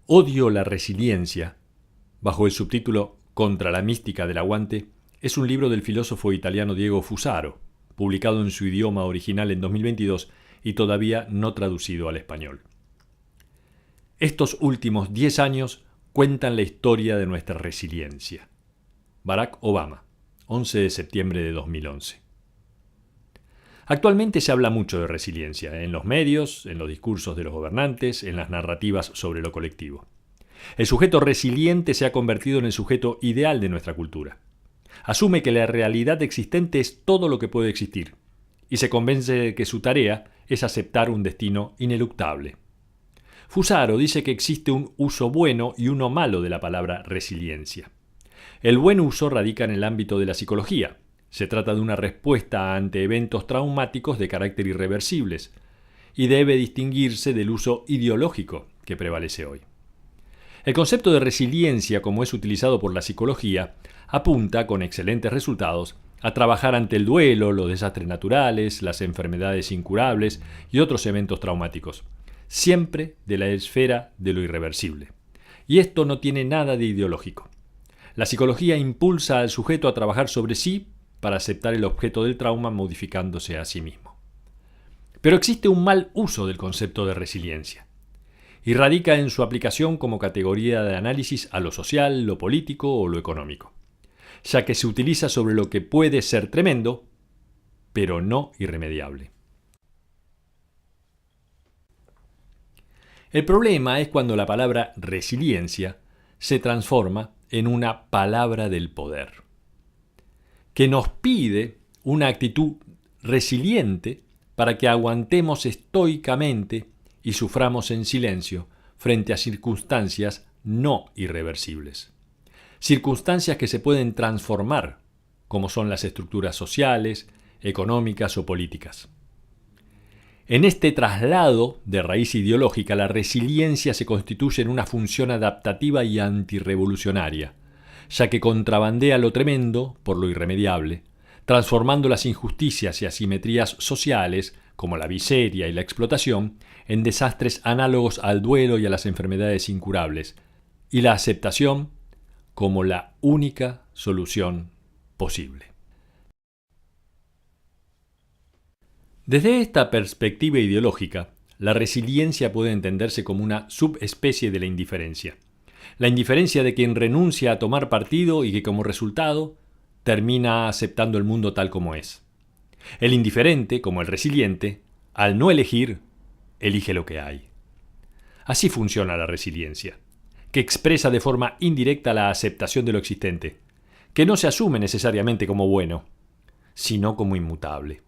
Odio la resiliencia, bajo el subtítulo Contra la mística del aguante, es un libro del filósofo italiano Diego Fusaro, publicado en su idioma original en 2022 y todavía no traducido al español. Estos últimos 10 años cuentan la historia de nuestra resiliencia. Barack Obama, 11 de septiembre de 2011. Actualmente se habla mucho de resiliencia, en los medios, en los discursos de los gobernantes, en las narrativas sobre lo colectivo. El sujeto resiliente se ha convertido en el sujeto ideal de nuestra cultura. Asume que la realidad existente es todo lo que puede existir, y se convence de que su tarea es aceptar un destino ineluctable. Fusaro dice que existe un uso bueno y uno malo de la palabra resiliencia. El buen uso radica en el ámbito de la psicología. Se trata de una respuesta ante eventos traumáticos de carácter irreversibles y debe distinguirse del uso ideológico que prevalece hoy. El concepto de resiliencia, como es utilizado por la psicología, apunta, con excelentes resultados, a trabajar ante el duelo, los desastres naturales, las enfermedades incurables y otros eventos traumáticos, siempre de la esfera de lo irreversible. Y esto no tiene nada de ideológico. La psicología impulsa al sujeto a trabajar sobre sí para aceptar el objeto del trauma modificándose a sí mismo. Pero existe un mal uso del concepto de resiliencia, y radica en su aplicación como categoría de análisis a lo social, lo político o lo económico, ya que se utiliza sobre lo que puede ser tremendo, pero no irremediable. El problema es cuando la palabra resiliencia se transforma en una palabra del poder, que nos pide una actitud resiliente para que aguantemos estoicamente y suframos en silencio frente a circunstancias no irreversibles. Circunstancias que se pueden transformar, como son las estructuras sociales, económicas o políticas. En este traslado de raíz ideológica, la resiliencia se constituye en una función adaptativa y antirrevolucionaria, ya que contrabandea lo tremendo por lo irremediable, transformando las injusticias y asimetrías sociales, como la miseria y la explotación, en desastres análogos al duelo y a las enfermedades incurables, y la aceptación como la única solución posible. Desde esta perspectiva ideológica, la resiliencia puede entenderse como una subespecie de la indiferencia. La indiferencia de quien renuncia a tomar partido y que como resultado termina aceptando el mundo tal como es. El indiferente, como el resiliente, al no elegir, elige lo que hay. Así funciona la resiliencia, que expresa de forma indirecta la aceptación de lo existente, que no se asume necesariamente como bueno, sino como inmutable.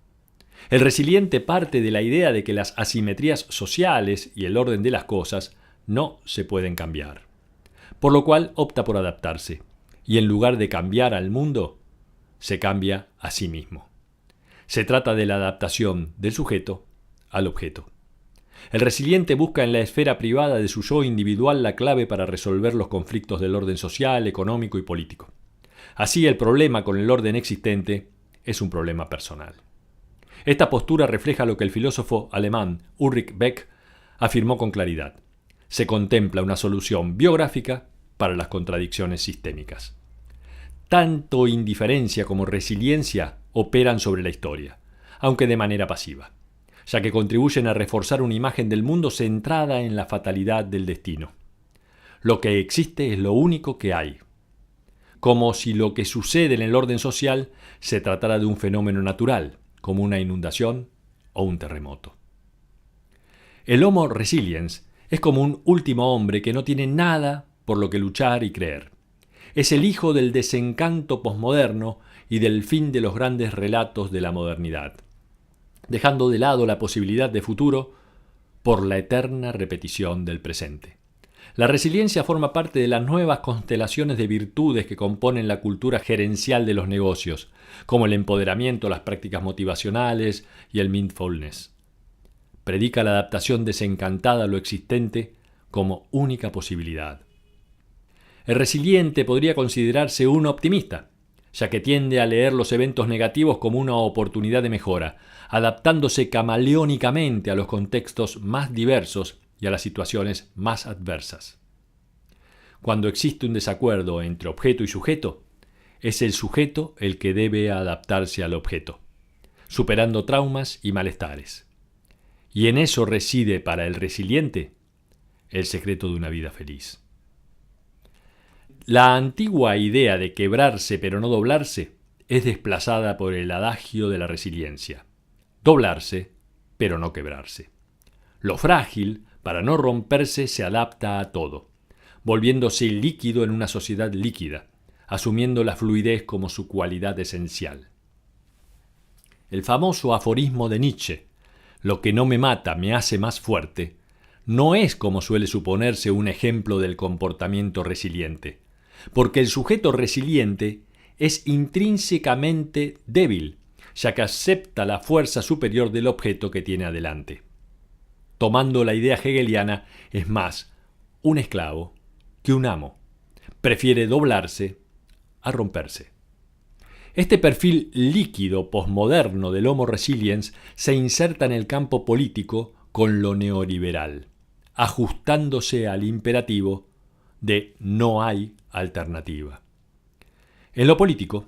El resiliente parte de la idea de que las asimetrías sociales y el orden de las cosas no se pueden cambiar, por lo cual opta por adaptarse, y en lugar de cambiar al mundo, se cambia a sí mismo. Se trata de la adaptación del sujeto al objeto. El resiliente busca en la esfera privada de su yo individual la clave para resolver los conflictos del orden social, económico y político. Así, el problema con el orden existente es un problema personal. Esta postura refleja lo que el filósofo alemán Ulrich Beck afirmó con claridad. Se contempla una solución biográfica para las contradicciones sistémicas. Tanto indiferencia como resiliencia operan sobre la historia, aunque de manera pasiva, ya que contribuyen a reforzar una imagen del mundo centrada en la fatalidad del destino. Lo que existe es lo único que hay, como si lo que sucede en el orden social se tratara de un fenómeno natural, como una inundación o un terremoto. El Homo resiliens es como un último hombre que no tiene nada por lo que luchar y creer. Es el hijo del desencanto posmoderno y del fin de los grandes relatos de la modernidad, dejando de lado la posibilidad de futuro por la eterna repetición del presente. La resiliencia forma parte de las nuevas constelaciones de virtudes que componen la cultura gerencial de los negocios, como el empoderamiento, las prácticas motivacionales y el mindfulness. Predica la adaptación desencantada a lo existente como única posibilidad. El resiliente podría considerarse un optimista, ya que tiende a leer los eventos negativos como una oportunidad de mejora, adaptándose camaleónicamente a los contextos más diversos y a las situaciones más adversas. Cuando existe un desacuerdo entre objeto y sujeto, es el sujeto el que debe adaptarse al objeto, superando traumas y malestares. Y en eso reside para el resiliente el secreto de una vida feliz. La antigua idea de quebrarse pero no doblarse es desplazada por el adagio de la resiliencia. Doblarse pero no quebrarse. Lo frágil, para no romperse, se adapta a todo, volviéndose líquido en una sociedad líquida, asumiendo la fluidez como su cualidad esencial. El famoso aforismo de Nietzsche, lo que no me mata me hace más fuerte, no es, como suele suponerse, un ejemplo del comportamiento resiliente, porque el sujeto resiliente es intrínsecamente débil, ya que acepta la fuerza superior del objeto que tiene adelante. Tomando la idea hegeliana, es más un esclavo que un amo. Prefiere doblarse a romperse. Este perfil líquido posmoderno del Homo resiliens se inserta en el campo político con lo neoliberal, ajustándose al imperativo de no hay alternativa. En lo político,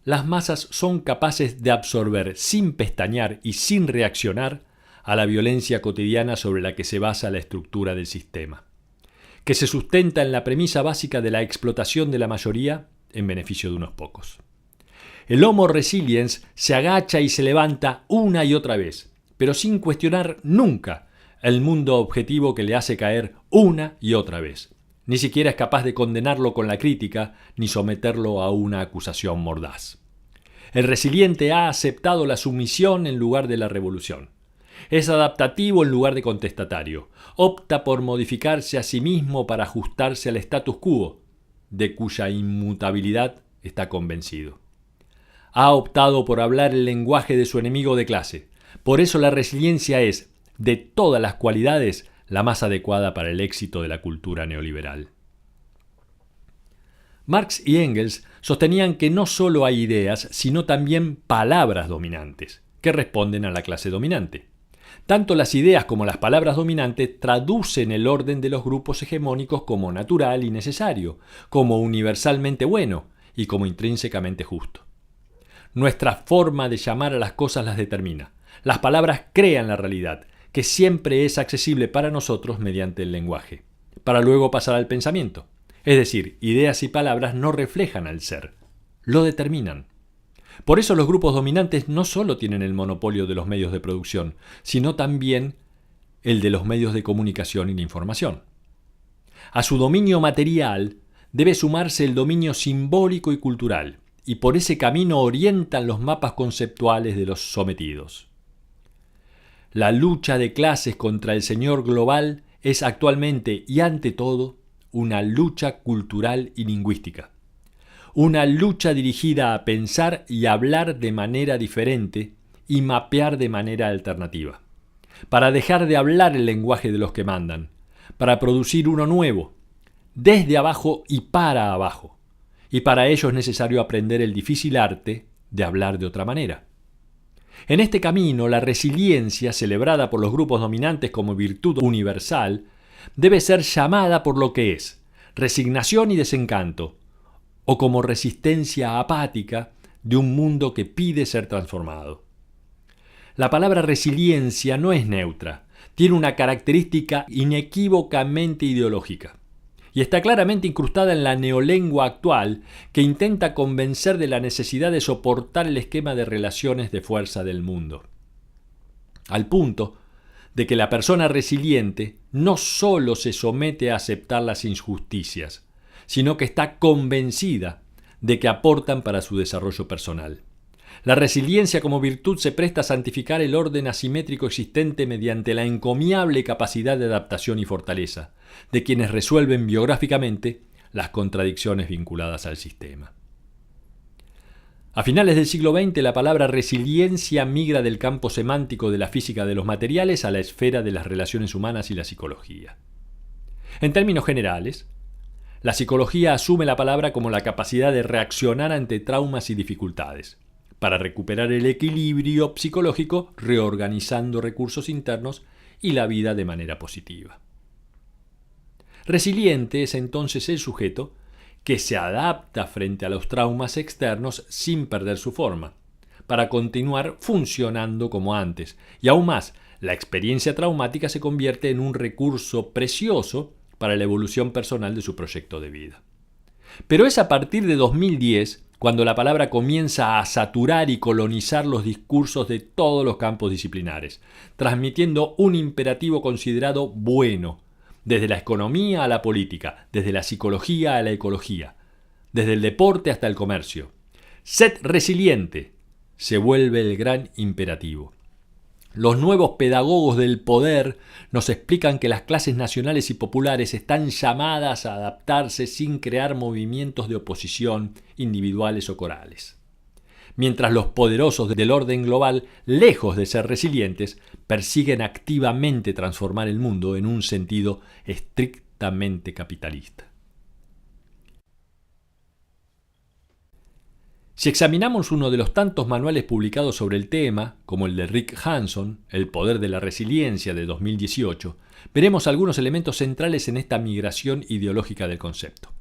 las masas son capaces de absorber sin pestañear y sin reaccionar a la violencia cotidiana sobre la que se basa la estructura del sistema, que se sustenta en la premisa básica de la explotación de la mayoría en beneficio de unos pocos. El Homo resiliens se agacha y se levanta una y otra vez, pero sin cuestionar nunca el mundo objetivo que le hace caer una y otra vez. Ni siquiera es capaz de condenarlo con la crítica ni someterlo a una acusación mordaz. El resiliente ha aceptado la sumisión en lugar de la revolución. Es adaptativo en lugar de contestatario. Opta por modificarse a sí mismo para ajustarse al status quo, de cuya inmutabilidad está convencido. Ha optado por hablar el lenguaje de su enemigo de clase. Por eso la resiliencia es, de todas las cualidades, la más adecuada para el éxito de la cultura neoliberal. Marx y Engels sostenían que no solo hay ideas, sino también palabras dominantes, que responden a la clase dominante. Tanto las ideas como las palabras dominantes traducen el orden de los grupos hegemónicos como natural y necesario, como universalmente bueno y como intrínsecamente justo. Nuestra forma de llamar a las cosas las determina. Las palabras crean la realidad, que siempre es accesible para nosotros mediante el lenguaje, para luego pasar al pensamiento. Es decir, ideas y palabras no reflejan al ser, lo determinan. Por eso los grupos dominantes no solo tienen el monopolio de los medios de producción, sino también el de los medios de comunicación y la información. A su dominio material debe sumarse el dominio simbólico y cultural, y por ese camino orientan los mapas conceptuales de los sometidos. La lucha de clases contra el señor global es actualmente y ante todo una lucha cultural y lingüística. Una lucha dirigida a pensar y hablar de manera diferente y mapear de manera alternativa. Para dejar de hablar el lenguaje de los que mandan, para producir uno nuevo, desde abajo y para abajo. Y para ello es necesario aprender el difícil arte de hablar de otra manera. En este camino, la resiliencia, celebrada por los grupos dominantes como virtud universal, debe ser llamada por lo que es, resignación y desencanto, o como resistencia apática de un mundo que pide ser transformado. La palabra resiliencia no es neutra, tiene una característica inequívocamente ideológica, y está claramente incrustada en la neolengua actual que intenta convencer de la necesidad de soportar el esquema de relaciones de fuerza del mundo. Al punto de que la persona resiliente no solo se somete a aceptar las injusticias, sino que está convencida de que aportan para su desarrollo personal. La resiliencia como virtud se presta a santificar el orden asimétrico existente mediante la encomiable capacidad de adaptación y fortaleza de quienes resuelven biográficamente las contradicciones vinculadas al sistema. A finales del siglo XX, la palabra resiliencia migra del campo semántico de la física de los materiales a la esfera de las relaciones humanas y la psicología. En términos generales, la psicología asume la palabra como la capacidad de reaccionar ante traumas y dificultades, para recuperar el equilibrio psicológico reorganizando recursos internos y la vida de manera positiva. Resiliente es entonces el sujeto que se adapta frente a los traumas externos sin perder su forma, para continuar funcionando como antes. Y aún más, la experiencia traumática se convierte en un recurso precioso para la evolución personal de su proyecto de vida. Pero es a partir de 2010 cuando la palabra comienza a saturar y colonizar los discursos de todos los campos disciplinares, transmitiendo un imperativo considerado bueno, desde la economía a la política, desde la psicología a la ecología, desde el deporte hasta el comercio. Sed resiliente se vuelve el gran imperativo. Los nuevos pedagogos del poder nos explican que las clases nacionales y populares están llamadas a adaptarse sin crear movimientos de oposición individuales o corales. Mientras los poderosos del orden global, lejos de ser resilientes, persiguen activamente transformar el mundo en un sentido estrictamente capitalista. Si examinamos uno de los tantos manuales publicados sobre el tema, como el de Rick Hanson, El poder de la resiliencia de 2018, veremos algunos elementos centrales en esta migración ideológica del concepto.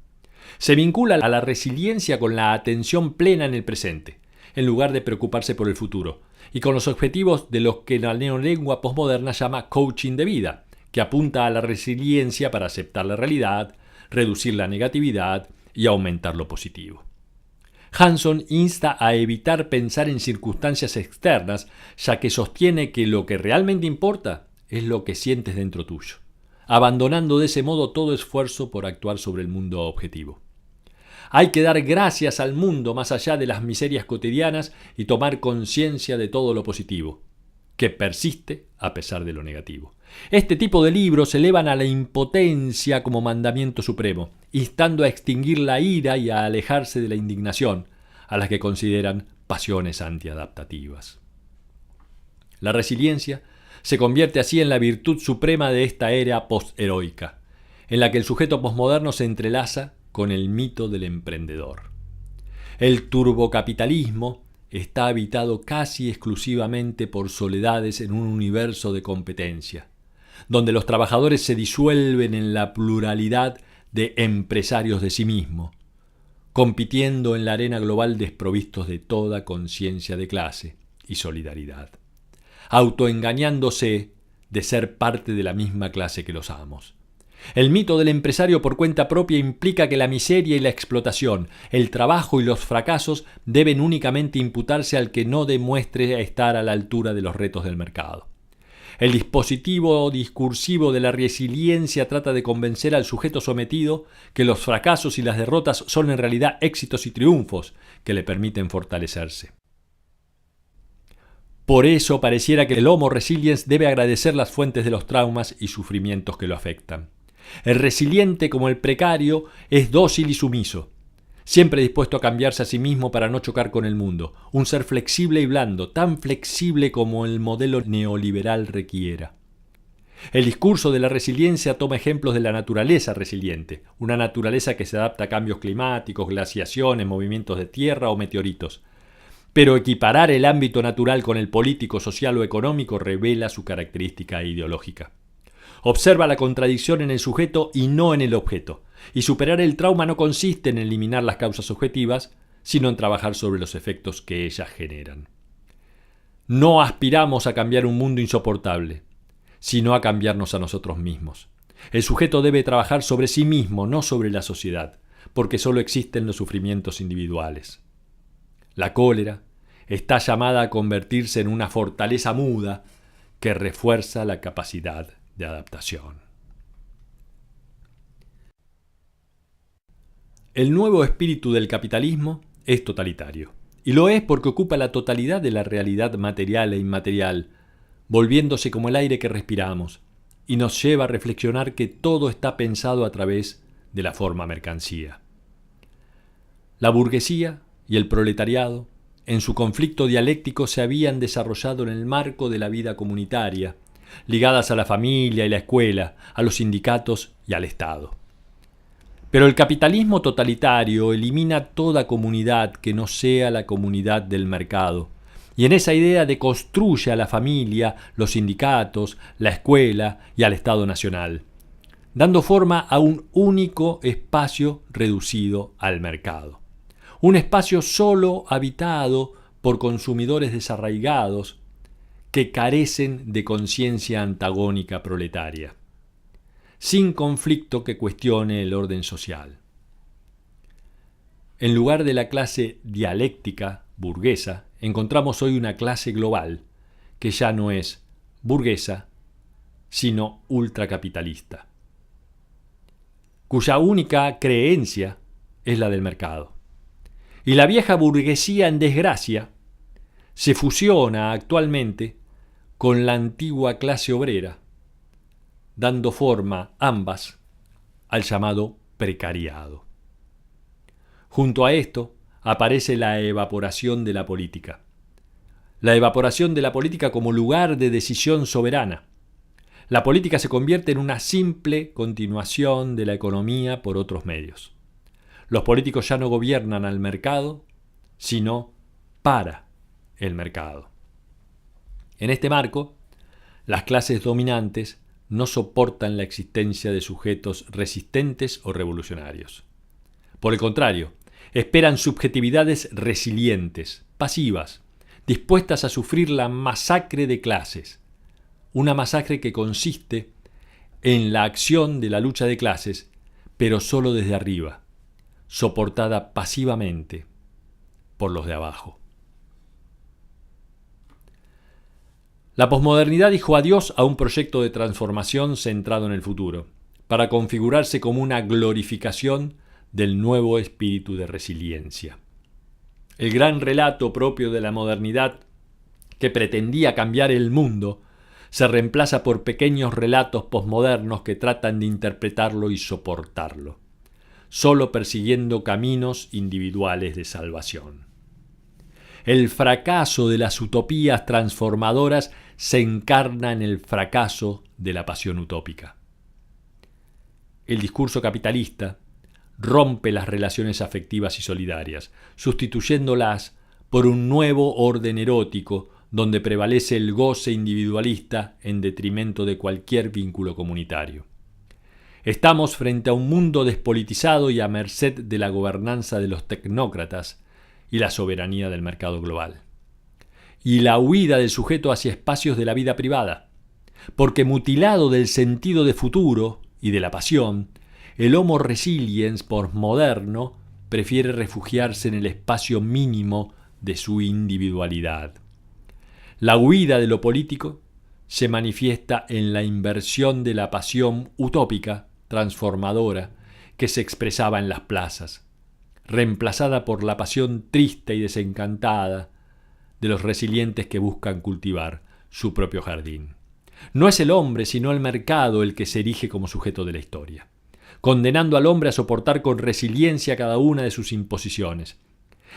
Se vincula a la resiliencia con la atención plena en el presente, en lugar de preocuparse por el futuro, y con los objetivos de lo que la neolengua posmoderna llama coaching de vida, que apunta a la resiliencia para aceptar la realidad, reducir la negatividad y aumentar lo positivo. Hanson insta a evitar pensar en circunstancias externas, ya que sostiene que lo que realmente importa es lo que sientes dentro tuyo, abandonando de ese modo todo esfuerzo por actuar sobre el mundo objetivo. Hay que dar gracias al mundo más allá de las miserias cotidianas y tomar conciencia de todo lo positivo, que persiste a pesar de lo negativo. Este tipo de libros elevan a la impotencia como mandamiento supremo, instando a extinguir la ira y a alejarse de la indignación, a las que consideran pasiones antiadaptativas. La resiliencia se convierte así en la virtud suprema de esta era postheroica, en la que el sujeto posmoderno se entrelaza con el mito del emprendedor. El turbocapitalismo está habitado casi exclusivamente por soledades en un universo de competencia, donde los trabajadores se disuelven en la pluralidad de empresarios de sí mismo, compitiendo en la arena global desprovistos de toda conciencia de clase y solidaridad, autoengañándose de ser parte de la misma clase que los amos. El mito del empresario por cuenta propia implica que la miseria y la explotación, el trabajo y los fracasos deben únicamente imputarse al que no demuestre estar a la altura de los retos del mercado. El dispositivo discursivo de la resiliencia trata de convencer al sujeto sometido que los fracasos y las derrotas son en realidad éxitos y triunfos que le permiten fortalecerse. Por eso pareciera que el Homo resiliens debe agradecer las fuentes de los traumas y sufrimientos que lo afectan. El resiliente, como el precario, es dócil y sumiso, siempre dispuesto a cambiarse a sí mismo para no chocar con el mundo, un ser flexible y blando, tan flexible como el modelo neoliberal requiera. El discurso de la resiliencia toma ejemplos de la naturaleza resiliente, una naturaleza que se adapta a cambios climáticos, glaciaciones, movimientos de tierra o meteoritos. Pero equiparar el ámbito natural con el político, social o económico revela su característica ideológica. Observa la contradicción en el sujeto y no en el objeto. Y superar el trauma no consiste en eliminar las causas objetivas, sino en trabajar sobre los efectos que ellas generan. No aspiramos a cambiar un mundo insoportable, sino a cambiarnos a nosotros mismos. El sujeto debe trabajar sobre sí mismo, no sobre la sociedad, porque solo existen los sufrimientos individuales. La cólera está llamada a convertirse en una fortaleza muda que refuerza la capacidad de adaptación. El nuevo espíritu del capitalismo es totalitario, y lo es porque ocupa la totalidad de la realidad material e inmaterial, volviéndose como el aire que respiramos, y nos lleva a reflexionar que todo está pensado a través de la forma mercancía. La burguesía y el proletariado, en su conflicto dialéctico, se habían desarrollado en el marco de la vida comunitaria, ligadas a la familia y la escuela, a los sindicatos y al Estado. Pero el capitalismo totalitario elimina toda comunidad que no sea la comunidad del mercado, y en esa idea deconstruye a la familia, los sindicatos, la escuela y al Estado nacional, dando forma a un único espacio reducido al mercado. Un espacio solo habitado por consumidores desarraigados que carecen de conciencia antagónica proletaria, sin conflicto que cuestione el orden social. En lugar de la clase dialéctica burguesa, encontramos hoy una clase global que ya no es burguesa, sino ultracapitalista, cuya única creencia es la del mercado. Y la vieja burguesía en desgracia se fusiona actualmente con la antigua clase obrera, dando forma ambas al llamado precariado. Junto a esto aparece la evaporación de la política. La evaporación de la política como lugar de decisión soberana. La política se convierte en una simple continuación de la economía por otros medios. Los políticos ya no gobiernan al mercado, sino para el mercado. En este marco, las clases dominantes no soportan la existencia de sujetos resistentes o revolucionarios. Por el contrario, esperan subjetividades resilientes, pasivas, dispuestas a sufrir la masacre de clases. Una masacre que consiste en la acción de la lucha de clases, pero solo desde arriba, soportada pasivamente por los de abajo. La posmodernidad dijo adiós a un proyecto de transformación centrado en el futuro, para configurarse como una glorificación del nuevo espíritu de resiliencia. El gran relato propio de la modernidad, que pretendía cambiar el mundo, se reemplaza por pequeños relatos posmodernos que tratan de interpretarlo y soportarlo, solo persiguiendo caminos individuales de salvación. El fracaso de las utopías transformadoras se encarna en el fracaso de la pasión utópica. El discurso capitalista rompe las relaciones afectivas y solidarias, sustituyéndolas por un nuevo orden erótico donde prevalece el goce individualista en detrimento de cualquier vínculo comunitario. Estamos frente a un mundo despolitizado y a merced de la gobernanza de los tecnócratas y la soberanía del mercado global. Y la huida del sujeto hacia espacios de la vida privada, porque mutilado del sentido de futuro y de la pasión, el Homo resiliens posmoderno prefiere refugiarse en el espacio mínimo de su individualidad. La huida de lo político se manifiesta en la inversión de la pasión utópica, transformadora, que se expresaba en las plazas, reemplazada por la pasión triste y desencantada de los resilientes que buscan cultivar su propio jardín. No es el hombre, sino el mercado el que se erige como sujeto de la historia, condenando al hombre a soportar con resiliencia cada una de sus imposiciones.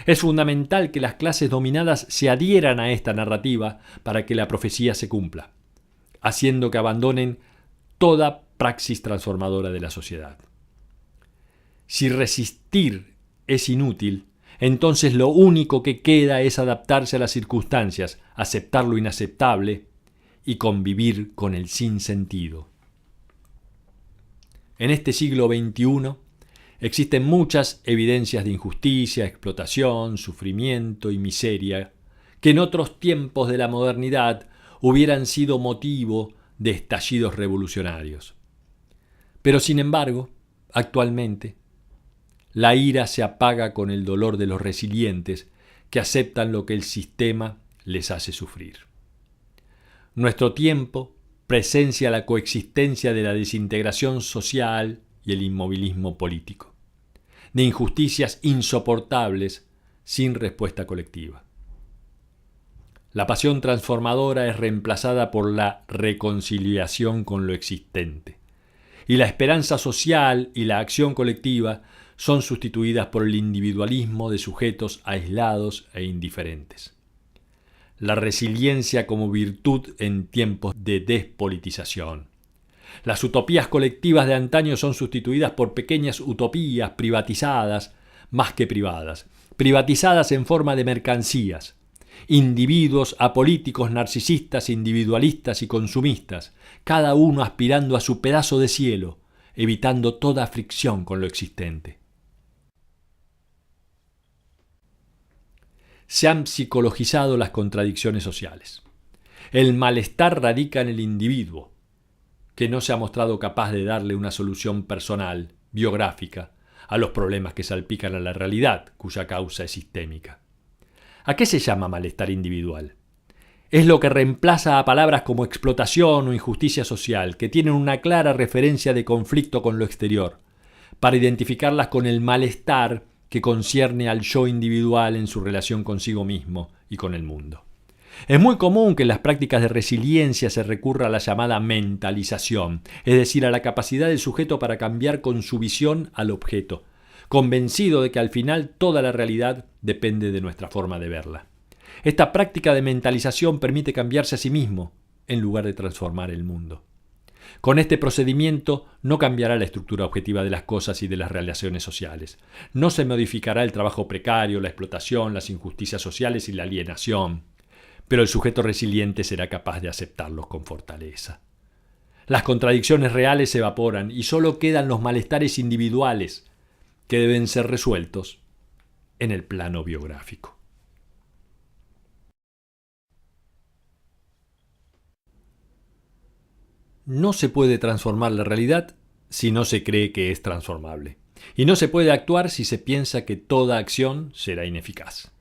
Es fundamental que las clases dominadas se adhieran a esta narrativa para que la profecía se cumpla, haciendo que abandonen toda praxis transformadora de la sociedad. Si resistir es inútil, entonces lo único que queda es adaptarse a las circunstancias, aceptar lo inaceptable y convivir con el sinsentido. En este siglo XXI existen muchas evidencias de injusticia, explotación, sufrimiento y miseria que en otros tiempos de la modernidad hubieran sido motivo de estallidos revolucionarios. Pero sin embargo, actualmente, la ira se apaga con el dolor de los resilientes que aceptan lo que el sistema les hace sufrir. Nuestro tiempo presencia la coexistencia de la desintegración social y el inmovilismo político, de injusticias insoportables sin respuesta colectiva. La pasión transformadora es reemplazada por la reconciliación con lo existente, y la esperanza social y la acción colectiva son sustituidas por el individualismo de sujetos aislados e indiferentes. La resiliencia como virtud en tiempos de despolitización. Las utopías colectivas de antaño son sustituidas por pequeñas utopías privatizadas más que privadas, privatizadas en forma de mercancías. Individuos apolíticos, narcisistas, individualistas y consumistas, cada uno aspirando a su pedazo de cielo, evitando toda fricción con lo existente. Se han psicologizado las contradicciones sociales. El malestar radica en el individuo, que no se ha mostrado capaz de darle una solución personal, biográfica, a los problemas que salpican a la realidad, cuya causa es sistémica. ¿A qué se llama malestar individual? Es lo que reemplaza a palabras como explotación o injusticia social, que tienen una clara referencia de conflicto con lo exterior, para identificarlas con el malestar que concierne al yo individual en su relación consigo mismo y con el mundo. Es muy común que en las prácticas de resiliencia se recurra a la llamada mentalización, es decir, a la capacidad del sujeto para cambiar con su visión al objeto, convencido de que al final toda la realidad depende de nuestra forma de verla. Esta práctica de mentalización permite cambiarse a sí mismo en lugar de transformar el mundo. Con este procedimiento no cambiará la estructura objetiva de las cosas y de las relaciones sociales. No se modificará el trabajo precario, la explotación, las injusticias sociales y la alienación, pero el sujeto resiliente será capaz de aceptarlos con fortaleza. Las contradicciones reales se evaporan y solo quedan los malestares individuales que deben ser resueltos en el plano biográfico. No se puede transformar la realidad si no se cree que es transformable. Y no se puede actuar si se piensa que toda acción será ineficaz.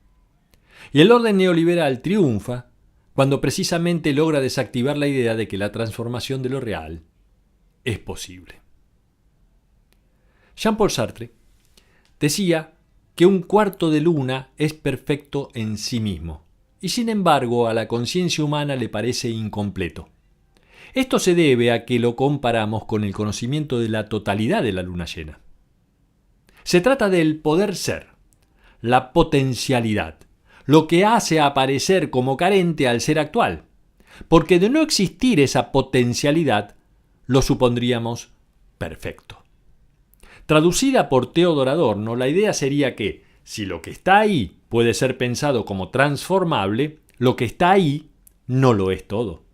Y el orden neoliberal triunfa cuando precisamente logra desactivar la idea de que la transformación de lo real es posible. Jean-Paul Sartre decía que un cuarto de luna es perfecto en sí mismo, y sin embargo a la conciencia humana le parece incompleto. Esto se debe a que lo comparamos con el conocimiento de la totalidad de la luna llena. Se trata del poder ser, la potencialidad, lo que hace aparecer como carente al ser actual, porque de no existir esa potencialidad, lo supondríamos perfecto. Traducida por Theodor Adorno, la idea sería que, si lo que está ahí puede ser pensado como transformable, lo que está ahí no lo es todo.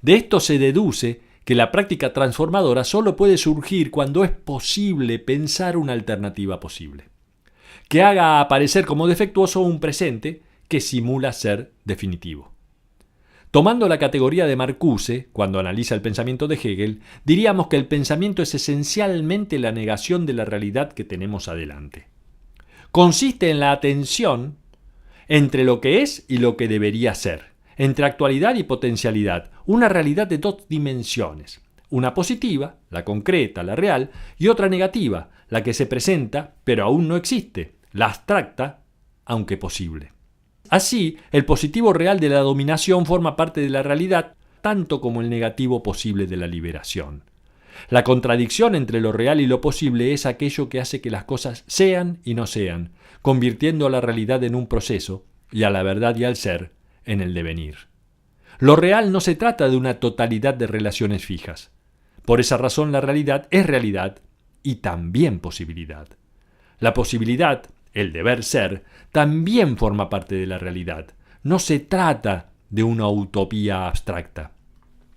De esto se deduce que la práctica transformadora solo puede surgir cuando es posible pensar una alternativa posible, que haga aparecer como defectuoso un presente que simula ser definitivo. Tomando la categoría de Marcuse, cuando analiza el pensamiento de Hegel, diríamos que el pensamiento es esencialmente la negación de la realidad que tenemos adelante. Consiste en la atención entre lo que es y lo que debería ser, entre actualidad y potencialidad, una realidad de dos dimensiones, una positiva, la concreta, la real, y otra negativa, la que se presenta pero aún no existe, la abstracta, aunque posible. Así, el positivo real de la dominación forma parte de la realidad, tanto como el negativo posible de la liberación. La contradicción entre lo real y lo posible es aquello que hace que las cosas sean y no sean, convirtiendo a la realidad en un proceso y a la verdad y al ser en el devenir. Lo real no se trata de una totalidad de relaciones fijas. Por esa razón la realidad es realidad y también posibilidad. La posibilidad, el deber ser, también forma parte de la realidad. No se trata de una utopía abstracta.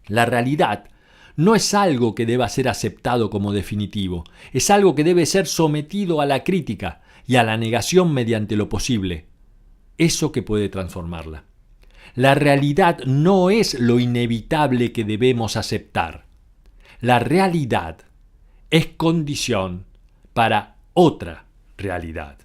La realidad no es algo que deba ser aceptado como definitivo, es algo que debe ser sometido a la crítica y a la negación mediante lo posible, eso que puede transformarla. La realidad no es lo inevitable que debemos aceptar. La realidad es condición para otra realidad.